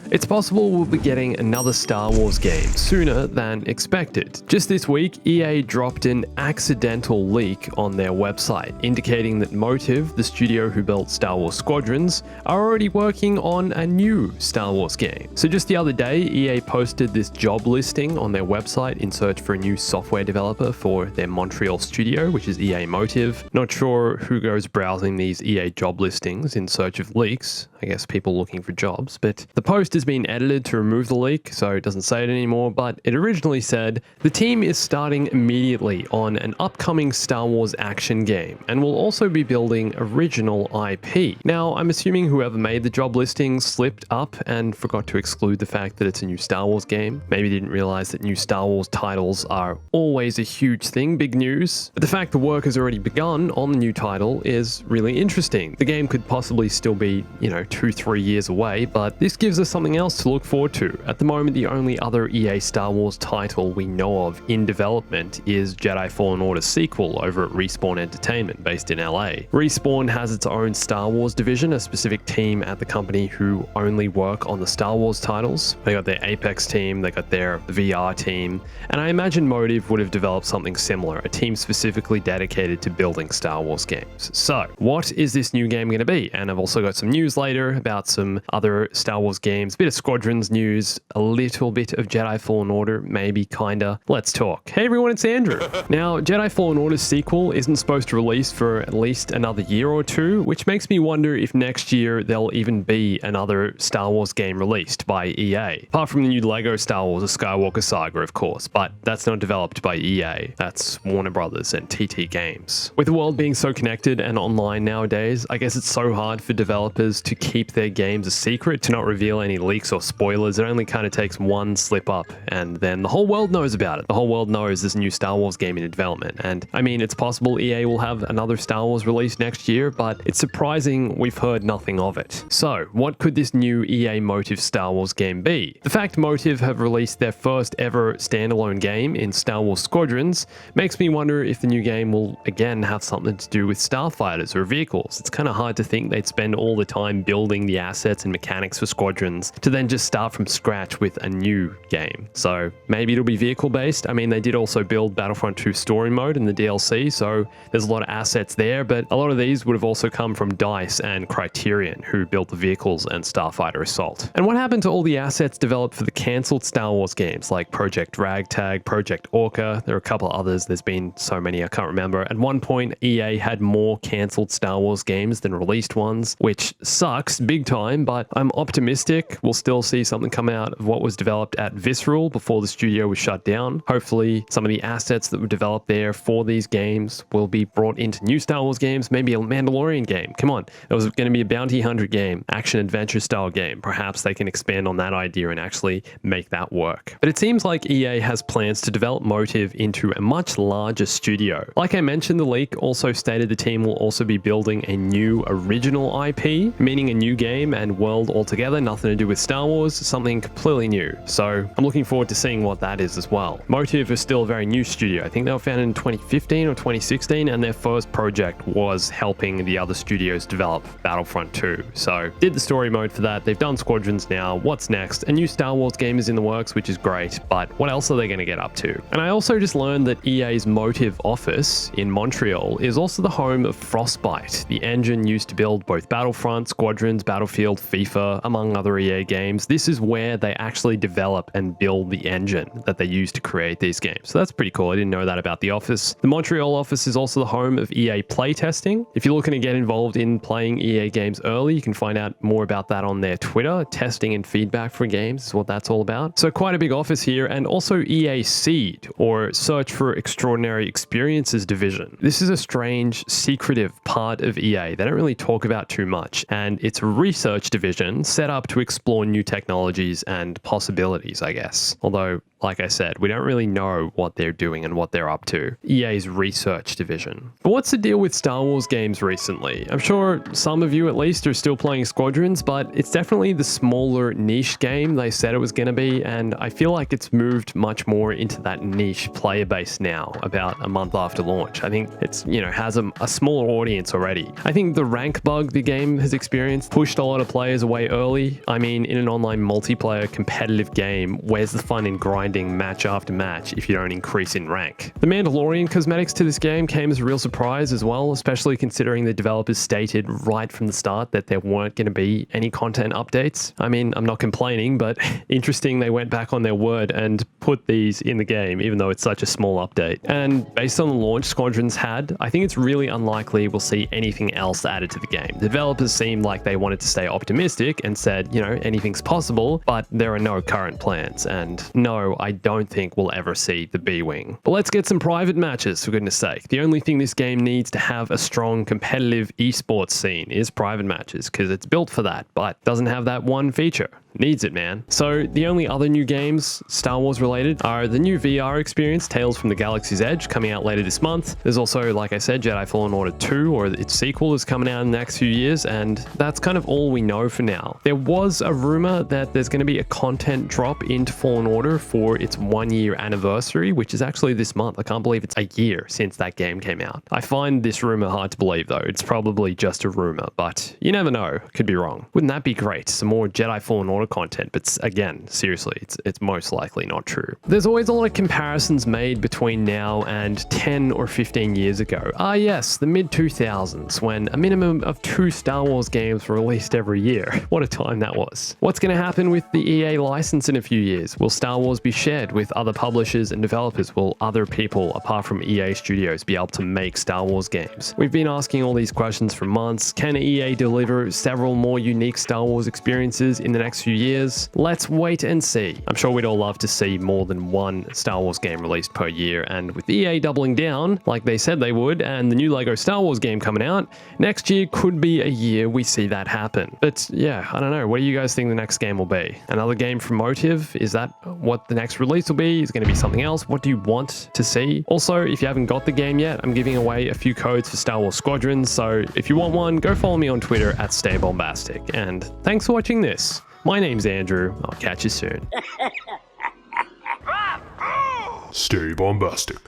It's possible we'll be getting another Star Wars game sooner than expected. Just this week, EA dropped an accidental leak on their website, indicating that Motive, the studio who built Star Wars Squadrons, are already working on a new Star Wars game. So just the other day, EA posted this job listing on their website in search for a new software developer for their Montreal studio, which is EA Motive. Not sure who goes browsing these EA job listings in search of leaks. I guess people looking for jobs, but the post has been edited to remove the leak, so it doesn't say it anymore, but it originally said, the team is starting immediately on an upcoming Star Wars action game, and will also be building original IP. Now, I'm assuming whoever made the job listing slipped up and forgot to exclude the fact that it's a new Star Wars game. Maybe didn't realize that new Star Wars titles are always a huge thing, big news. But the fact the work has already begun on the new title is really interesting. The game could possibly still be, 2-3 years away, but this gives us something else to look forward to. At the moment, the only other EA Star Wars title we know of in development is Jedi Fallen Order sequel over at Respawn Entertainment based in LA. Respawn has its own Star Wars division, a specific team at the company who only work on the Star Wars titles. They got their Apex team, they got their VR team, and I imagine Motive would have developed something similar, a team specifically dedicated to building Star Wars games. So, what is this new game going to be? And I've also got some news later about some other Star Wars games, a bit of Squadrons news, a little bit of Jedi Fallen Order, maybe kinda. Let's talk. Hey everyone, it's Andrew. Now, Jedi Fallen Order's sequel isn't supposed to release for at least another year or two, which makes me wonder if next year there'll even be another Star Wars game released by EA. Apart from the new Lego Star Wars, A Skywalker Saga, of course, but that's not developed by EA. That's Warner Brothers and TT Games. With the world being so connected and online nowadays, I guess it's so hard for developers to keep their games a secret, to not reveal any leaks or spoilers. It only kind of takes one slip up and then the whole world knows about it. The whole world knows there's a new Star Wars game in development. And I mean, it's possible EA will have another Star Wars release next year, but it's surprising we've heard nothing of it. So, what could this new EA Motive Star Wars game be? The fact Motive have released their first ever standalone game in Star Wars Squadrons makes me wonder if the new game will again have something to do with starfighters or vehicles. It's kind of hard to think they'd spend all the time building the assets and mechanics for Squadrons to then just start from scratch with a new game. So maybe it'll be vehicle based. I mean, they did also build Battlefront 2 story mode in the DLC, so there's a lot of assets there, but a lot of these would have also come from DICE and Criterion, who built the vehicles and Starfighter Assault. And what happened to all the assets developed for the cancelled Star Wars games like Project Ragtag, Project Orca? There are a couple of others, there's been so many I can't remember. At one point, EA had more cancelled Star Wars games than released ones, which sucks big time, but I'm optimistic we'll still see something come out of what was developed at Visceral before the studio was shut down. Hopefully some of the assets that were developed there for these games will be brought into new Star Wars games, maybe a Mandalorian game. Come on, it was going to be a bounty hunter game, action adventure style game. Perhaps they can expand on that idea and actually make that work. But it seems like EA has plans to develop Motive into a much larger studio. Like I mentioned, the leak also stated the team will also be building a new original IP, meaning a new game and world altogether, nothing to do with Star Wars, something completely new. So I'm looking forward to seeing what that is as well. Motive is still a very new studio. I think they were founded in 2015 or 2016, and their first project was helping the other studios develop Battlefront 2. So did the story mode for that. They've done Squadrons now. What's next? A new Star Wars game is in the works, which is great, but what else are they going to get up to? And I also just learned that EA's Motive office in Montreal is also the home of Frostbite, the engine used to build both Battlefront, Squadrons, Battlefield, FIFA, among other EA games. This is where they actually develop and build the engine that they use to create these games. So that's pretty cool. I didn't know that about the office. The Montreal office is also the home of EA playtesting. If you're looking to get involved in playing EA games early, you can find out more about that on their Twitter. Testing and feedback for games is what that's all about. So quite a big office here, and also EA Seed, or Search for Extraordinary Experiences division. This is a strange, secretive part of EA they don't really talk about too much, and it's a research division set up to explore new technologies and possibilities, I guess. Although like I said, we don't really know what they're doing and what they're up to. EA's research division. But what's the deal with Star Wars games recently? I'm sure some of you at least are still playing Squadrons, but it's definitely the smaller niche game they said it was going to be, and I feel like it's moved much more into that niche player base now, about a month after launch. I think it's, has a smaller audience already. I think the rank bug the game has experienced pushed a lot of players away early. I mean, in an online multiplayer competitive game, where's the fun in grinding match after match if you don't increase in rank? The Mandalorian cosmetics to this game came as a real surprise as well, especially considering the developers stated right from the start that there weren't going to be any content updates. I mean, I'm not complaining, but interesting they went back on their word and put these in the game, even though it's such a small update. And based on the launch Squadrons had, I think it's really unlikely we'll see anything else added to the game. The developers seemed like they wanted to stay optimistic and said, anything's possible, but there are no current plans. And no, I don't think we'll ever see the B-Wing. But let's get some private matches, for goodness sake. The only thing this game needs to have a strong competitive esports scene is private matches, because it's built for that, but doesn't have that one feature. Needs it, man. So the only other new games, Star Wars related, are the new VR experience, Tales from the Galaxy's Edge, coming out later this month. There's also, like I said, Jedi Fallen Order 2, or its sequel, is coming out in the next few years, and that's kind of all we know for now. There was a rumor that there's going to be a content drop into Fallen Order for its 1-year anniversary, which is actually this month. I can't believe it's a year since that game came out. I find this rumor hard to believe, though. It's probably just a rumor, but you never know. Could be wrong. Wouldn't that be great? Some more Jedi Fallen Order content, but again, seriously, it's most likely not true. There's always a lot of comparisons made between now and 10 or 15 years ago. Yes, the mid-2000s, when a minimum of 2 Star Wars games were released every year. What a time that was. What's going to happen with the EA license in a few years? Will Star Wars be shared with other publishers and developers? Will other people, apart from EA Studios, be able to make Star Wars games? We've been asking all these questions for months. Can EA deliver several more unique Star Wars experiences in the next few years? Let's wait and see. I'm sure we'd all love to see more than one Star Wars game released per year, and with EA doubling down, like they said they would, and the new LEGO Star Wars game coming out, next year could be a year we see that happen. But yeah, I don't know. What do you guys think the next game will be? Another game from Motive? Is that what the next release will be? Is it going to be something else? What do you want to see? Also, if you haven't got the game yet, I'm giving away a few codes for Star Wars Squadrons, so if you want one, go follow me on Twitter at @StayBombastic. And thanks for watching this. My name's Andrew. I'll catch you soon. Stay bombastic.